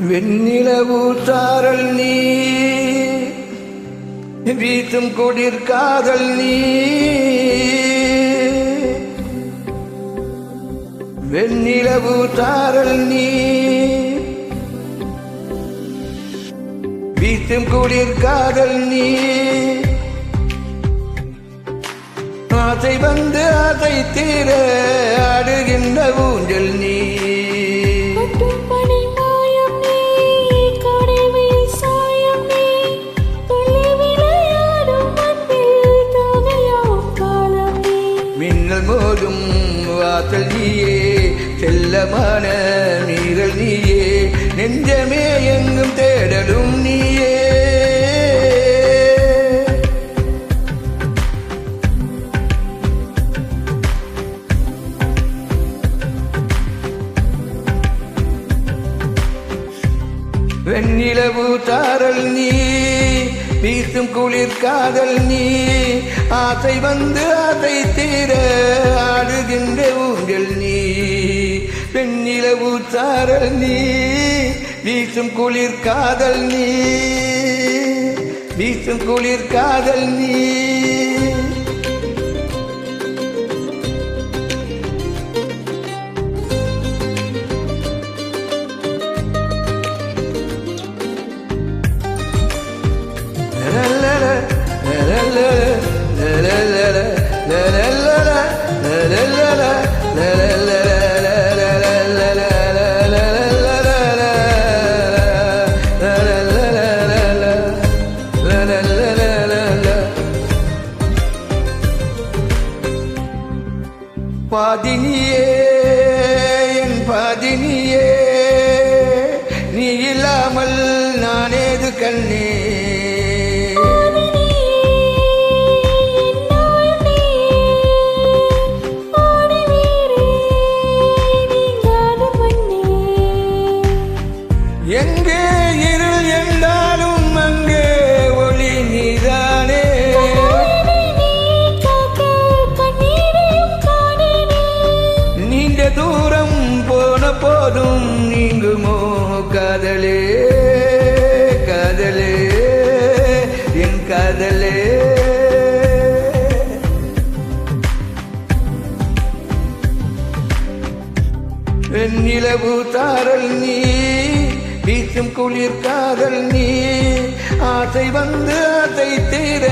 வெண்ணிலவு சாரல் நீ வீசும் கொடிர் காதல் நீ வெண்ணிலவு சாரல் நீ வீசும் கொடிர் காதல் நீ ஆசை வந்து ஆசை தீர ஆடுகின்ற ஊஞ்சல் நீ மின்னல் மோதும் வாசல் நீயே செல்லமான நீரல் நீயே நெஞ்சமே எங்கும் தேடலும் நீயே வெண்ணிலவு சாரல் நீ வீசும் குளிர் காதல் நீ ஆசை வந்து ஆசை தீர ஆடுகின்ற ஊஞ்சல் நீ வெண்ணிலவு சாரல் நீ வீசும் குளிர் காதல் நீ வீசும் குளிர் காதல் நீ பாதினியே என் பாதினியே நீ இல்லாமல் நானேது கண்ணே எங்கே இருள் என்றாலும் அங்கே ஒளி நீதானே நீண்ட தூரம் போன போதும் நீங்குமோ காதலே காதலே என் காதலே வெண்ணிலவு சாரல் நீ வீசும் குளிர் காதல் நீ ஆசை வந்து ஆசை தீர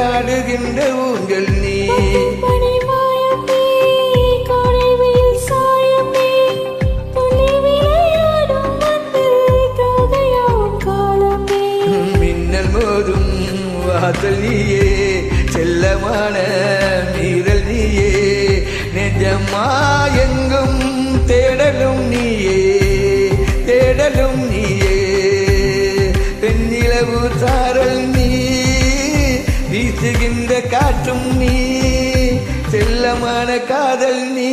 ஆடுகின்ற ஊஞ்சல் நீ மின்னல் மோதும் வாசல் நீயே செல்லமான நீரல் நீயே நெஞ்சமா எங்கும் தேடலும் நீயே தேடலும் நீயே பெண்ணிலவு சாரல் நீ வீசுகின்ற காற்றும் நீ செல்லமான காதல் நீ